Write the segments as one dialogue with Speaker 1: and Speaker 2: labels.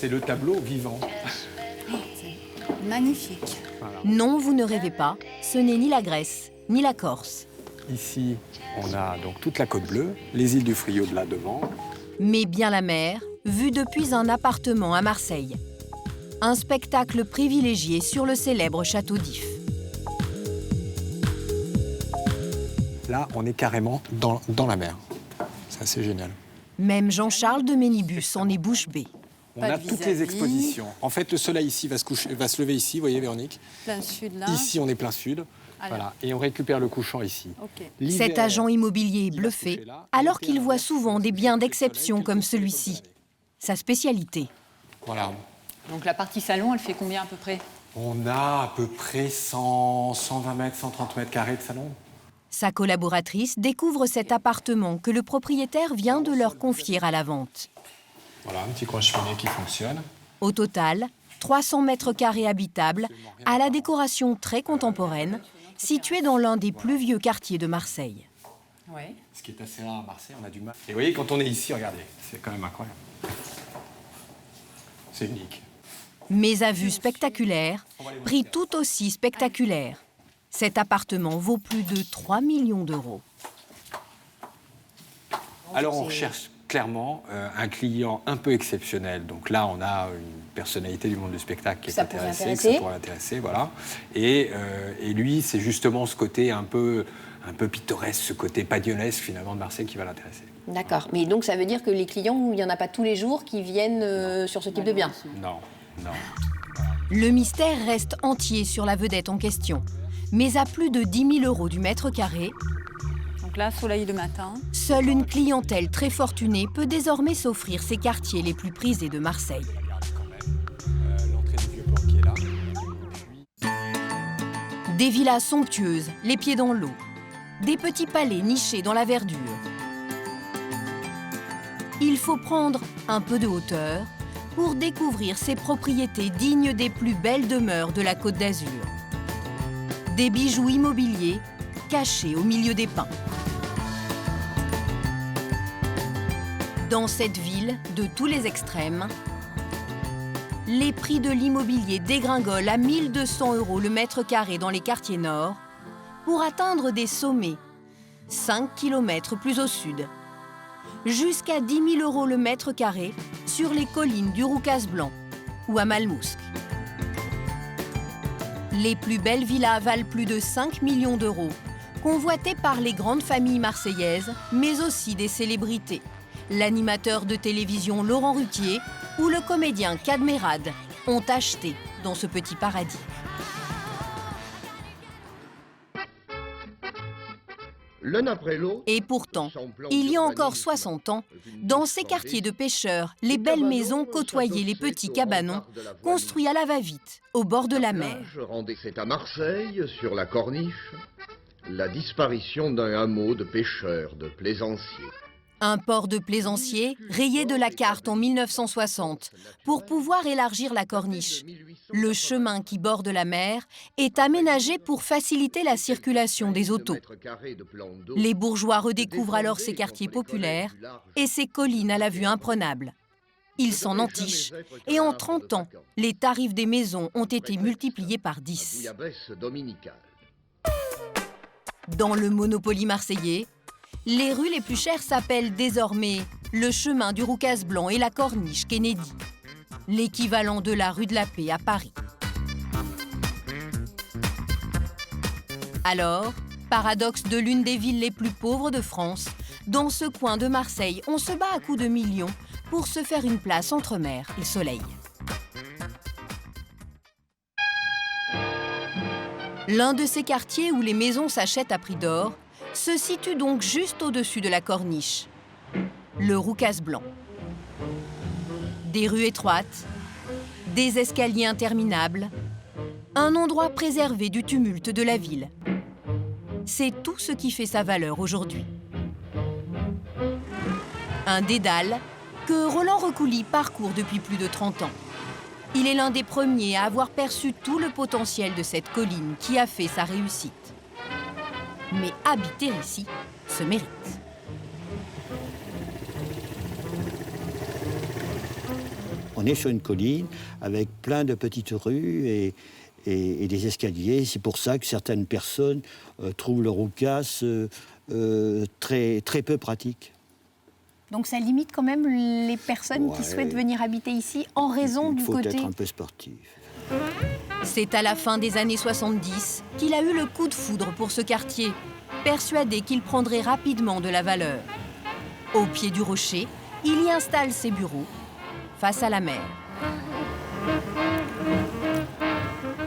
Speaker 1: c'est le tableau vivant.
Speaker 2: Magnifique.
Speaker 1: Voilà.
Speaker 3: Non, vous ne rêvez pas, ce n'est ni la Grèce, ni la Corse,
Speaker 1: Ici, on a donc toute la côte bleue, les îles du Frio de là devant.
Speaker 3: mais bien la mer, vue depuis un appartement à Marseille. Un spectacle privilégié sur le célèbre château d'If.
Speaker 1: Là, on est carrément dans la mer. C'est assez génial.
Speaker 3: Même Jean-Charles de Ménibus en est bouche bée.
Speaker 1: On
Speaker 2: Pas
Speaker 1: a
Speaker 2: de
Speaker 1: toutes
Speaker 2: vis-à-vis.
Speaker 1: les expositions. En fait, le soleil ici va se lever ici, vous voyez Véronique.
Speaker 2: Plein sud là.
Speaker 1: Ici, on est plein sud.
Speaker 2: Alors.
Speaker 1: Voilà. Et on récupère le couchant ici.
Speaker 2: Ok.
Speaker 1: L'hiver,
Speaker 3: Cet agent immobilier est
Speaker 1: il va se
Speaker 3: bluffé,
Speaker 1: coucher là.
Speaker 3: alors
Speaker 1: L'été,
Speaker 3: qu'il
Speaker 1: à
Speaker 3: voit
Speaker 1: l'inverse,
Speaker 3: souvent
Speaker 1: il va
Speaker 3: des
Speaker 1: se
Speaker 3: biens
Speaker 1: coucher au
Speaker 3: d'exception
Speaker 1: soleil,
Speaker 3: comme
Speaker 1: quelques fois de
Speaker 3: celui-ci.
Speaker 1: l'année.
Speaker 3: Sa spécialité.
Speaker 1: Voilà.
Speaker 4: Donc la partie salon, elle fait combien à peu près?
Speaker 1: On a à peu près 120 mètres, 130 mètres carrés de salon.
Speaker 3: Sa collaboratrice découvre cet appartement que le propriétaire vient de leur confier à la vente.
Speaker 1: Voilà, un petit coin cheminée qui fonctionne.
Speaker 3: Au total, 300 mètres carrés habitables, à la décoration très contemporaine, situé dans l'un des plus vieux quartiers de Marseille.
Speaker 4: Ouais.
Speaker 1: Ce qui est assez rare à Marseille, on a du mal. Et vous voyez, quand on est ici, regardez, c'est quand même incroyable. C'est unique.
Speaker 3: Mais à vue spectaculaire, prix tout aussi spectaculaire. Cet appartement vaut plus de 3 millions d'euros.
Speaker 1: Alors, on recherche clairement un client un peu exceptionnel. Donc là, on a une personnalité du monde du spectacle qui est
Speaker 4: Ça pourrait
Speaker 1: intéressée, que
Speaker 4: intéresser.
Speaker 1: ça pourrait l'intéresser, voilà. Et lui, c'est justement ce côté un peu pittoresque, ce côté pavillonnesque finalement de Marseille qui va l'intéresser.
Speaker 5: D'accord. Mais donc ça veut dire que les clients, il n'y en a pas tous les jours qui viennent sur ce type de bien.
Speaker 1: Non, non.
Speaker 3: Le mystère reste entier sur la vedette en question. Mais à plus de 10 000 euros du mètre carré,
Speaker 2: Donc là, soleil le matin.
Speaker 3: seule une clientèle très fortunée peut désormais s'offrir ces quartiers les plus prisés de Marseille.
Speaker 1: Regarde quand même l'entrée du Vieux-Port qui est là.
Speaker 3: Des villas somptueuses, les pieds dans l'eau. Des petits palais nichés dans la verdure. Il faut prendre un peu de hauteur pour découvrir ces propriétés dignes des plus belles demeures de la Côte d'Azur. Des bijoux immobiliers cachés au milieu des pins. Dans cette ville de tous les extrêmes, les prix de l'immobilier dégringolent à 1 200 € le mètre carré dans les quartiers nord pour atteindre des sommets 5 km plus au sud, jusqu'à 10 000 € le mètre carré sur les collines du Roucas Blanc ou à Malmousque. Les plus belles villas valent plus de 5 millions d'euros, convoitées par les grandes familles marseillaises, mais aussi des célébrités. L'animateur de télévision Laurent Ruquier ou le comédien Cadmerade ont acheté dans ce petit paradis.
Speaker 6: L'un après l'autre.
Speaker 3: Et pourtant, il y a encore 60 ans, dans ces quartiers de pêcheurs, les belles maisons côtoyaient les petits cabanons construits à la va-vite, au bord de la mer.
Speaker 6: C'est à Marseille, sur la Corniche, la disparition d'un hameau de pêcheurs, de plaisanciers.
Speaker 3: Un port de plaisanciers rayé de la carte en 1960 pour pouvoir élargir la corniche. Le chemin qui borde la mer est aménagé pour faciliter la circulation des autos. Les bourgeois redécouvrent alors ces quartiers populaires et ces collines à la vue imprenable. Ils s'en entichent et en 30 ans, les tarifs des maisons ont été multipliés par 10. Dans le Monopoly marseillais, les rues les plus chères s'appellent désormais le chemin du Roucas Blanc et la Corniche Kennedy, l'équivalent de la rue de la Paix à Paris. Alors, paradoxe de l'une des villes les plus pauvres de France, dans ce coin de Marseille, on se bat à coups de millions pour se faire une place entre mer et soleil. L'un de ces quartiers où les maisons s'achètent à prix d'or se situe donc juste au-dessus de la corniche, le Roucas Blanc. Des rues étroites, des escaliers interminables, un endroit préservé du tumulte de la ville. C'est tout ce qui fait sa valeur aujourd'hui. Un dédale que Roland Recouly parcourt depuis plus de 30 ans. Il est l'un des premiers à avoir perçu tout le potentiel de cette colline qui a fait sa réussite. Mais habiter ici se mérite.
Speaker 7: On On est sur une colline avec plein de petites rues et des escaliers. C'est pour ça que certaines personnes trouvent le roucas très, très peu pratique.
Speaker 5: Donc ça limite quand même les personnes qui souhaitent venir habiter ici en raison du côté...
Speaker 7: Il faut être un peu sportif.
Speaker 3: C'est à la fin des années 70 qu'il a eu le coup de foudre pour ce quartier, persuadé qu'il prendrait rapidement de la valeur. Au pied du rocher, il y installe ses bureaux, face à la mer.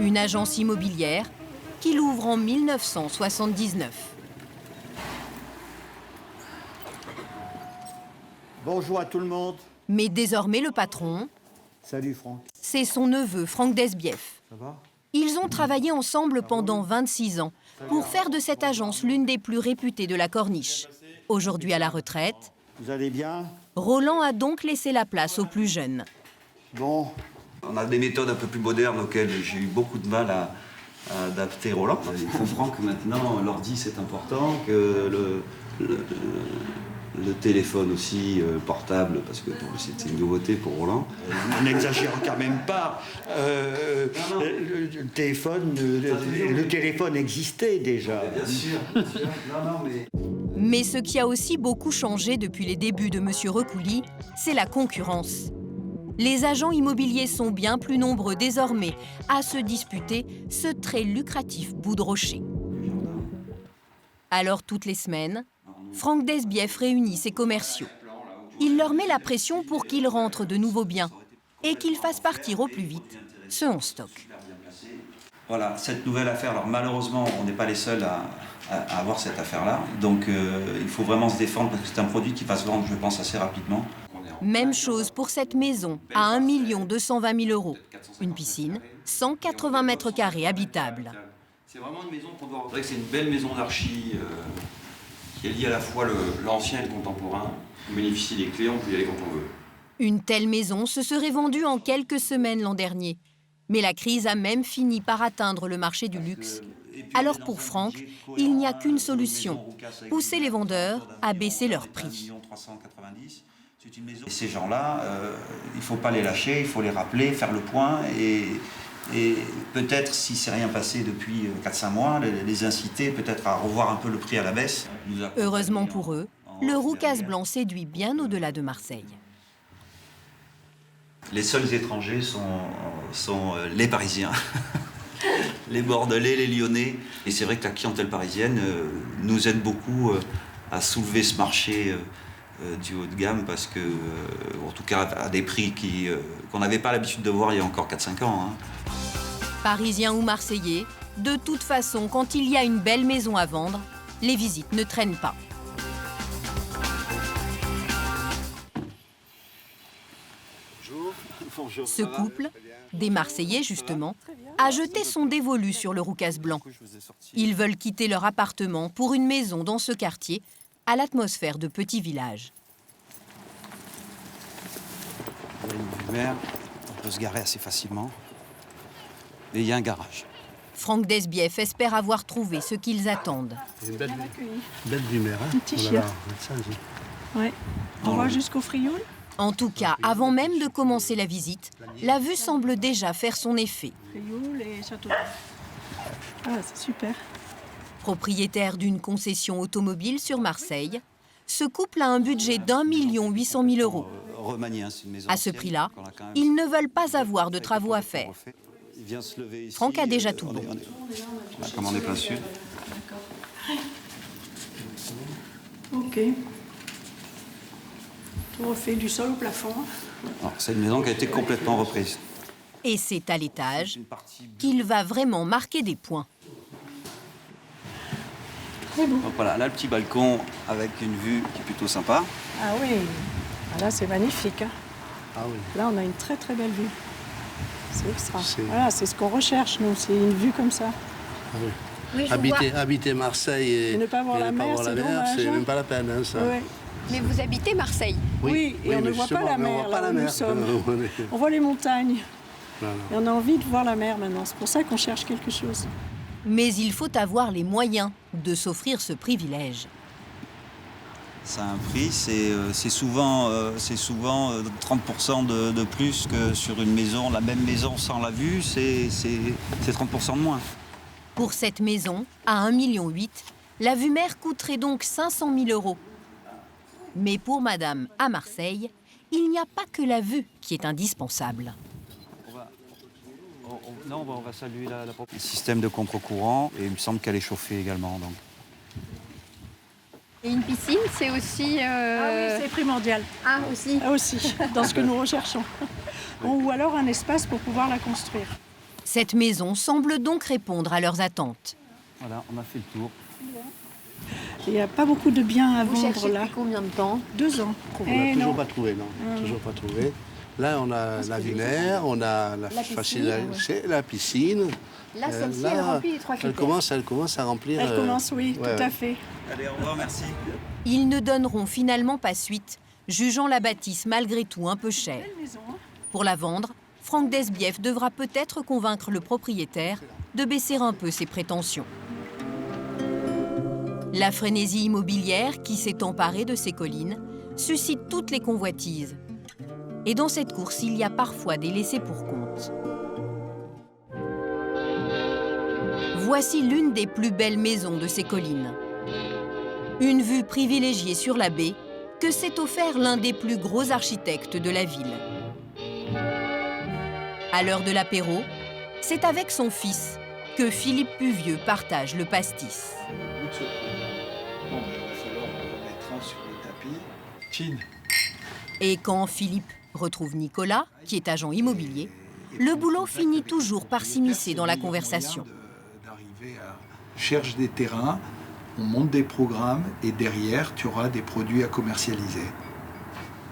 Speaker 3: Une agence immobilière qu'il ouvre en 1979.
Speaker 7: Bonjour à tout le monde.
Speaker 3: Mais désormais le patron,
Speaker 7: Salut Franck.
Speaker 3: c'est son neveu Franck Desbief.
Speaker 7: Ça va?
Speaker 3: Ils ont travaillé ensemble pendant 26 ans pour faire de cette agence l'une des plus réputées de la Corniche. Aujourd'hui à la retraite,
Speaker 7: Vous allez bien?
Speaker 3: Roland a donc laissé la place aux plus jeunes.
Speaker 7: Bon.
Speaker 8: On a des méthodes un peu plus modernes auxquelles j'ai eu beaucoup de mal à adapter Roland. Il comprend que maintenant l'ordi c'est important, que le téléphone aussi portable, parce que c'était une nouveauté pour Roland.
Speaker 7: N'exagère quand même pas. Le téléphone existait déjà.
Speaker 8: Bien sûr. Non, mais...
Speaker 3: Mais ce qui a aussi beaucoup changé depuis les débuts de M. Recouli, c'est la concurrence. Les agents immobiliers sont bien plus nombreux désormais à se disputer ce très lucratif bout de rocher. Alors toutes les semaines, Franck Desbief réunit ses commerciaux. Il leur met la pression pour qu'ils rentrent de nouveaux biens et qu'ils fassent partir au plus vite ceux en stock.
Speaker 8: Voilà, cette nouvelle affaire, alors malheureusement, on n'est pas les seuls à avoir cette affaire-là. Donc il faut vraiment se défendre parce que c'est un produit qui va se vendre, je pense, assez rapidement.
Speaker 3: Même chose pour cette maison à 1 220 000 €. Une piscine, 180 mètres carrés habitables.
Speaker 8: C'est vraiment une maison qu'on doit... C'est vrai que c'est une belle maison d'archi qui est liée à la fois l'ancien et le contemporain. On bénéficie des clés, on peut y aller quand on veut.
Speaker 3: Une telle maison se serait vendue en quelques semaines l'an dernier. Mais la crise a même fini par atteindre le marché du luxe. Alors pour Franck, il n'y a qu'une solution, pousser les vendeurs à baisser leurs prix.
Speaker 8: Et ces gens-là, il ne faut pas les lâcher, il faut les rappeler, faire le point et peut-être, si c'est rien passé depuis 4-5 mois, les inciter peut-être à revoir un peu le prix à la baisse.
Speaker 3: Heureusement pour eux, le roucas blanc séduit bien au-delà de Marseille.
Speaker 8: Les seuls étrangers sont les Parisiens, les Bordelais, les Lyonnais. Et c'est vrai que la clientèle parisienne nous aide beaucoup à soulever ce marché du haut de gamme parce que, en tout cas, à des prix qu'on n'avait pas l'habitude de voir il y a encore 4-5 ans. Hein.
Speaker 3: Parisiens ou Marseillais, de toute façon, quand il y a une belle maison à vendre, les visites ne traînent pas. Ce couple, des Marseillais justement, a jeté son dévolu sur le roucas blanc. Ils veulent quitter leur appartement pour une maison dans ce quartier, à l'atmosphère de petit village.
Speaker 8: Il y a une vue mer, on peut se garer assez facilement. Et il y a un garage.
Speaker 3: Franck Desbief espère avoir trouvé ce qu'ils attendent.
Speaker 9: Une belle vue mer, hein.
Speaker 10: Un petit chien. Ouais. On va jusqu'au Frioul.
Speaker 3: En tout cas, avant même de commencer la visite, la vue semble déjà faire son effet.
Speaker 10: Frioul et Château. Ah, c'est super.
Speaker 3: Propriétaire d'une concession automobile sur Marseille, ce couple a un budget d'1 800 000 €. À ce prix-là, ils ne veulent pas avoir de travaux à faire. Franck a déjà tout bon.
Speaker 8: On a commandé plein sud.
Speaker 10: Ok. Tout refait du sol au plafond.
Speaker 8: C'est une maison qui a été complètement reprise.
Speaker 3: Et c'est à l'étage qu'il va vraiment marquer des points.
Speaker 8: Donc voilà, là le petit balcon avec une vue qui est plutôt sympa.
Speaker 10: Ah oui, ah, là c'est magnifique. Hein.
Speaker 9: Ah oui.
Speaker 10: Là on a une très très belle vue. C'est extra. Voilà, c'est ce qu'on recherche nous, c'est une vue comme ça.
Speaker 9: Ah oui.
Speaker 5: Oui,
Speaker 9: Habiter Marseille et
Speaker 10: ne pas voir la mer, c'est dommage.
Speaker 9: C'est même pas la peine, hein, ça.
Speaker 10: Ouais.
Speaker 5: Mais vous habitez Marseille?
Speaker 10: Oui, et on ne voit pas la mer là où nous sommes. On voit les montagnes.
Speaker 9: Voilà.
Speaker 10: Et on a envie de voir la mer maintenant. C'est pour ça qu'on cherche quelque chose.
Speaker 3: Mais il faut avoir les moyens de s'offrir ce privilège.
Speaker 8: Ça a un prix, c'est souvent 30% de plus que sur une maison. La même maison sans la vue, c'est 30% de moins.
Speaker 3: Pour cette maison, à 1,8 million, la vue mer coûterait donc 500 000 €. Mais pour madame à Marseille, il n'y a pas que la vue qui est indispensable.
Speaker 8: On va saluer la propriété. Système de contre-courant, et il me semble qu'elle est chauffée également. Donc.
Speaker 5: Et une piscine, c'est aussi...
Speaker 10: Ah oui, c'est primordial.
Speaker 5: Ah, aussi.
Speaker 10: Ah, aussi, dans ce que nous recherchons. Ou alors un espace pour pouvoir la construire.
Speaker 3: Cette maison semble donc répondre à leurs attentes.
Speaker 8: Voilà, on a fait le tour.
Speaker 10: Il n'y a pas beaucoup de biens à
Speaker 5: Vous
Speaker 10: vendre
Speaker 5: cherchez
Speaker 10: là.
Speaker 5: depuis combien de temps?
Speaker 10: 2 ans.
Speaker 9: On n'a toujours pas trouvé, non. Toujours pas trouvé. Là, on a la vinaire, on a la piscine.
Speaker 5: Là, celle-ci, elle remplit les 3 critères.
Speaker 9: Elle commence à remplir.
Speaker 10: Elle commence, oui, tout à fait.
Speaker 8: Allez, au revoir, merci.
Speaker 3: Ils ne donneront finalement pas suite, jugeant la bâtisse malgré tout un peu chère. Pour la vendre, Franck Desbief devra peut-être convaincre le propriétaire de baisser un peu ses prétentions. La frénésie immobilière qui s'est emparée de ces collines suscite toutes les convoitises. Et dans cette course, il y a parfois des laissés pour compte. Voici l'une des plus belles maisons de ces collines. Une vue privilégiée sur la baie que s'est offert l'un des plus gros architectes de la ville. À l'heure de l'apéro, c'est avec son fils que Philippe Puvieux partage le pastis.
Speaker 11: Bon, il va falloir mettre un sur le tapis. Chine.
Speaker 3: Et quand Philippe retrouve Nicolas, qui est agent immobilier, le boulot finit toujours par s'immiscer dans la conversation.
Speaker 11: Cherche des terrains, on monte des programmes et derrière, tu auras des produits à commercialiser.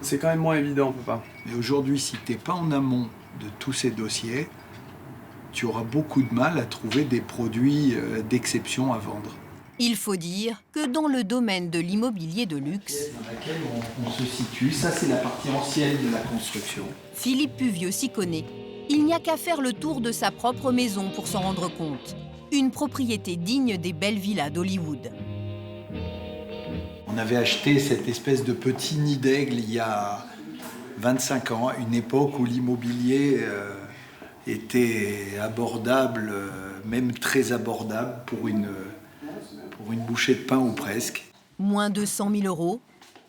Speaker 12: C'est quand même moins évident, on peut pas.
Speaker 11: Mais aujourd'hui, si tu n'es pas en amont de tous ces dossiers, tu auras beaucoup de mal à trouver des produits d'exception à vendre.
Speaker 3: Il faut dire que dans le domaine de l'immobilier de luxe,
Speaker 11: dans laquelle on se situe, ça c'est la partie ancienne de la construction.
Speaker 3: Philippe Puvieux s'y connaît. Il n'y a qu'à faire le tour de sa propre maison pour s'en rendre compte. Une propriété digne des belles villas d'Hollywood.
Speaker 11: On avait acheté cette espèce de petit nid d'aigle il y a 25 ans, une époque où l'immobilier était abordable, même très abordable pour une bouchée de pain ou presque.
Speaker 3: Moins de 100 000 €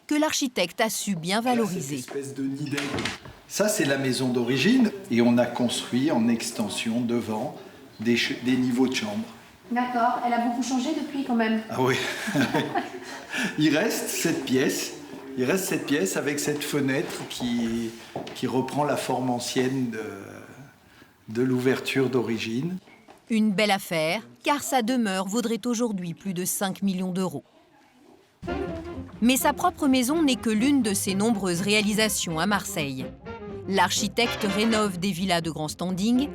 Speaker 3: que l'architecte a su bien valoriser.
Speaker 11: Cette espèce de nid d'aigle. Ça, c'est la maison d'origine et on a construit en extension devant des niveaux de chambre.
Speaker 5: D'accord, elle a beaucoup changé depuis quand même.
Speaker 11: Ah oui. Il reste cette pièce. Il reste cette pièce avec cette fenêtre qui reprend la forme ancienne de l'ouverture d'origine.
Speaker 3: Une belle affaire, car sa demeure vaudrait aujourd'hui plus de 5 millions d'euros. Mais sa propre maison n'est que l'une de ses nombreuses réalisations à Marseille. L'architecte rénove des villas de grand standing,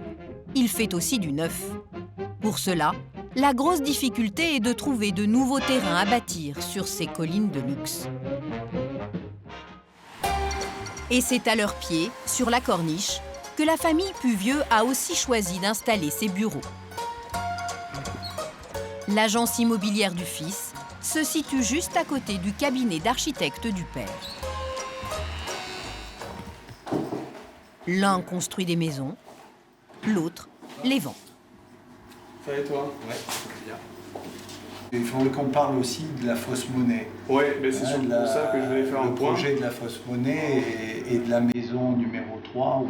Speaker 3: il fait aussi du neuf. Pour cela, la grosse difficulté est de trouver de nouveaux terrains à bâtir sur ces collines de luxe. Et c'est à leurs pieds, sur la corniche, que la famille Puvieux a aussi choisi d'installer ses bureaux. L'agence immobilière du fils se situe juste à côté du cabinet d'architecte du père. L'un construit des maisons, l'autre les vend.
Speaker 12: Ça et toi?
Speaker 11: Ouais, bien. Il faudrait qu'on parle aussi de la fausse monnaie.
Speaker 12: Oui, mais c'est surtout pour ça que je voulais faire un point.
Speaker 11: Le projet de la fausse monnaie et de la maison numéro 3.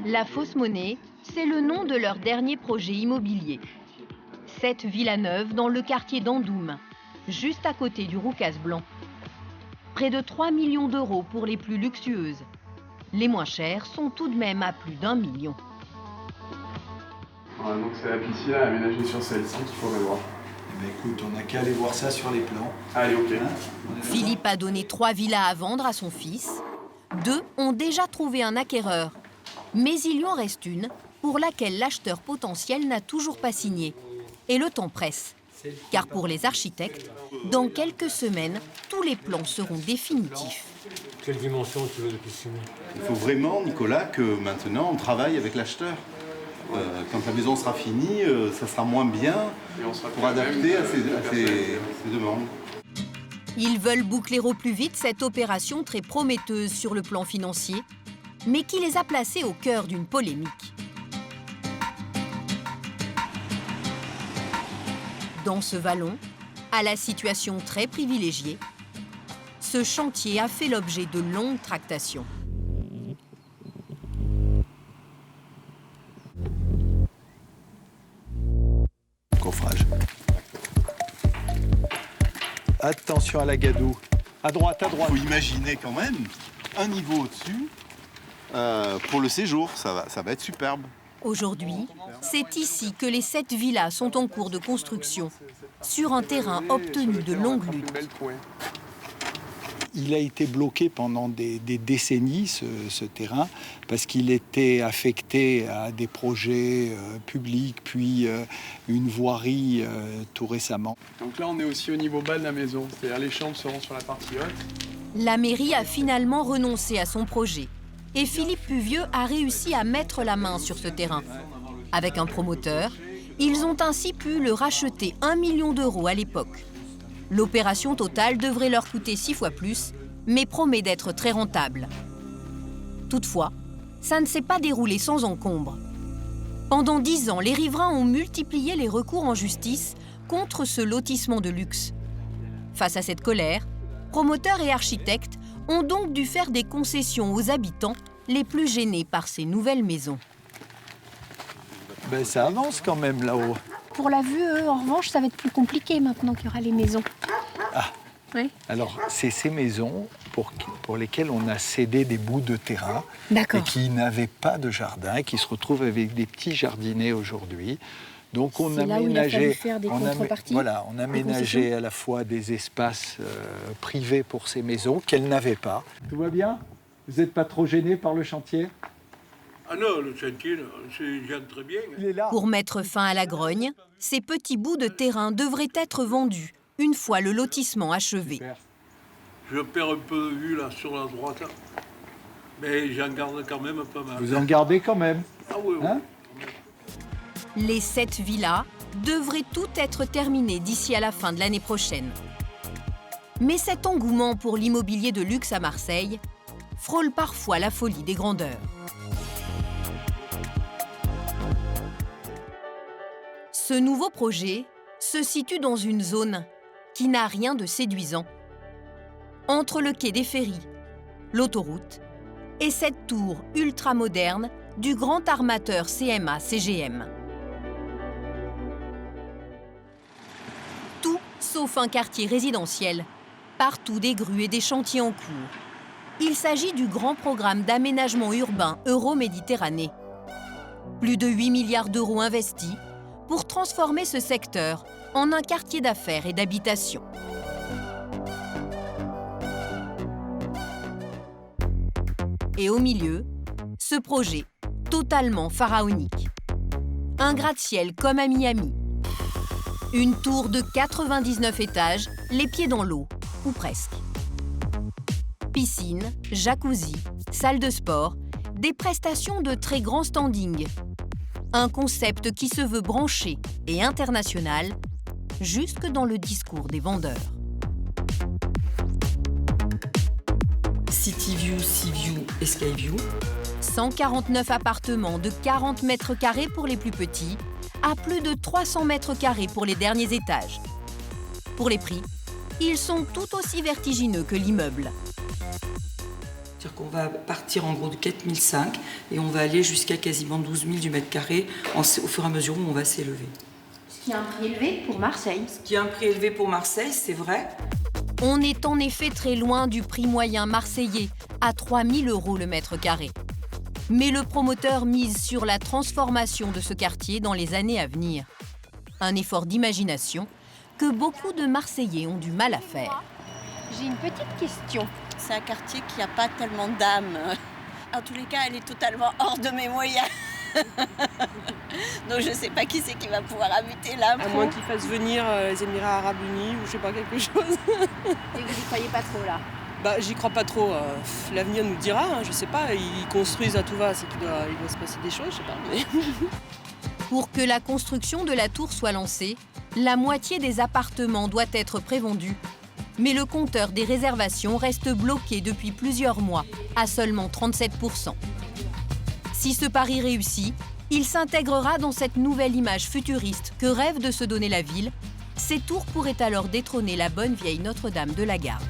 Speaker 3: La fausse monnaie, c'est le nom de leur dernier projet immobilier. 7 villas neuves dans le quartier d'Andoum, juste à côté du Roucas Blanc. Près de 3 millions d'euros pour les plus luxueuses. Les moins chères sont tout de même à plus d'1 million.
Speaker 12: Voilà, donc c'est la piscine aménagée sur celle-ci qu'il faudrait voir.
Speaker 11: Eh bien, écoute, on n'a qu'à aller voir ça sur les plans.
Speaker 12: Allez, ok.
Speaker 3: Philippe a donné 3 villas à vendre à son fils. 2 ont déjà trouvé un acquéreur. Mais il lui en reste une pour laquelle l'acheteur potentiel n'a toujours pas signé. Et le temps presse. Car pour les architectes, dans quelques semaines, tous les plans seront définitifs.
Speaker 13: Quelle dimension tu veux de piscine?
Speaker 14: Il faut vraiment, Nicolas, que maintenant on travaille avec l'acheteur. Quand la maison sera finie, ça sera moins bien pour adapter à ses demandes.
Speaker 3: Ils veulent boucler au plus vite cette opération très prometteuse sur le plan financier, mais qui les a placés au cœur d'une polémique. Dans ce vallon, à la situation très privilégiée, ce chantier a fait l'objet de longues tractations.
Speaker 11: Coffrage. Attention à la gadoue. À droite, à droite.
Speaker 14: Il faut imaginer quand même un niveau au-dessus pour le séjour. Ça va être superbe.
Speaker 3: Aujourd'hui, c'est ici que les 7 villas sont en cours de construction, sur un terrain obtenu de longue lutte.
Speaker 11: Il a été bloqué pendant des décennies, ce terrain, parce qu'il était affecté à des projets publics, puis une voirie tout récemment.
Speaker 12: Donc là, on est aussi au niveau bas de la maison, c'est-à-dire les chambres seront sur la partie haute.
Speaker 3: La mairie a finalement renoncé à son projet et Philippe Puvieux a réussi à mettre la main sur ce terrain. Avec un promoteur, ils ont ainsi pu le racheter 1 million d'euros à l'époque. L'opération totale devrait leur coûter 6 fois plus, mais promet d'être très rentable. Toutefois, ça ne s'est pas déroulé sans encombre. Pendant 10 ans, les riverains ont multiplié les recours en justice contre ce lotissement de luxe. Face à cette colère, promoteurs et architectes ont donc dû faire des concessions aux habitants les plus gênés par ces nouvelles maisons.
Speaker 11: Ben, ça avance quand même là-haut.
Speaker 5: Pour la vue, en revanche, ça va être plus compliqué maintenant qu'il y aura les maisons.
Speaker 11: Ah.
Speaker 5: Oui.
Speaker 11: Alors, c'est ces maisons pour lesquelles on a cédé des bouts de terrain et qui n'avaient pas de jardin et qui se retrouvent avec des petits jardinets aujourd'hui. Donc on a aménagé, on a aménagé à la fois des espaces privés pour ces maisons qu'elles n'avaient pas. Tout va bien? Vous n'êtes pas trop gêné par le chantier?
Speaker 15: Ah non, le chantier, j'aime très bien.
Speaker 3: Pour mettre fin à la grogne, ces petits bouts de terrain devraient être vendus une fois le lotissement achevé.
Speaker 15: Je perds un peu de vue là sur la droite, mais j'en garde quand même pas mal.
Speaker 11: Vous en gardez quand même?
Speaker 15: Ah oui, oui.
Speaker 11: Hein?
Speaker 3: Les 7 villas devraient toutes être terminées d'ici à la fin de l'année prochaine. Mais cet engouement pour l'immobilier de luxe à Marseille frôle parfois la folie des grandeurs. Ce nouveau projet se situe dans une zone qui n'a rien de séduisant. Entre le quai des ferries, l'autoroute et cette tour ultra-moderne du grand armateur CMA-CGM. Tout sauf un quartier résidentiel, partout des grues et des chantiers en cours. Il s'agit du grand programme d'aménagement urbain Euro-Méditerranée. Plus de 8 milliards d'euros investis pour transformer ce secteur en un quartier d'affaires et d'habitation. Et au milieu, ce projet totalement pharaonique. Un gratte-ciel comme à Miami. Une tour de 99 étages, les pieds dans l'eau, ou presque. Piscine, jacuzzi, salle de sport, des prestations de très grand standing. Un concept qui se veut branché et international, jusque dans le discours des vendeurs.
Speaker 16: City View, Sea View et Sky View.
Speaker 3: 149 appartements de 40 mètres carrés pour les plus petits, à plus de 300 mètres carrés pour les derniers étages. Pour les prix, ils sont tout aussi vertigineux que l'immeuble.
Speaker 16: C'est-à-dire qu'on va partir en gros de 4 500 et on va aller jusqu'à quasiment 12 000 du mètre carré au fur et à mesure où on va s'élever.
Speaker 5: Ce qui est un prix élevé pour Marseille.
Speaker 16: Ce qui est un prix élevé pour Marseille, c'est vrai.
Speaker 3: On est en effet très loin du prix moyen marseillais, à 3 000 € le mètre carré. Mais le promoteur mise sur la transformation de ce quartier dans les années à venir. Un effort d'imagination que beaucoup de Marseillais ont du mal à faire.
Speaker 5: J'ai une petite question.
Speaker 17: C'est un quartier qui n'a pas tellement d'âme. En tous les cas, elle est totalement hors de mes moyens. Donc je ne sais pas qui c'est qui va pouvoir habiter là.
Speaker 10: À moins qu'ils fassent venir les Émirats Arabes Unis ou je sais pas, quelque chose.
Speaker 5: Et vous n'y croyez pas trop là?
Speaker 10: Bah, j'y crois pas trop. L'avenir nous dira, hein, je sais pas. Ils construisent à tout va, c'est qu'il doit se passer des choses, je sais pas. Mais...
Speaker 3: Pour que la construction de la tour soit lancée, la moitié des appartements doit être prévendue. Mais le compteur des réservations reste bloqué depuis plusieurs mois, à seulement 37%. Si ce pari réussit, il s'intégrera dans cette nouvelle image futuriste que rêve de se donner la ville. Ces tours pourraient alors détrôner la bonne vieille Notre-Dame de la Garde.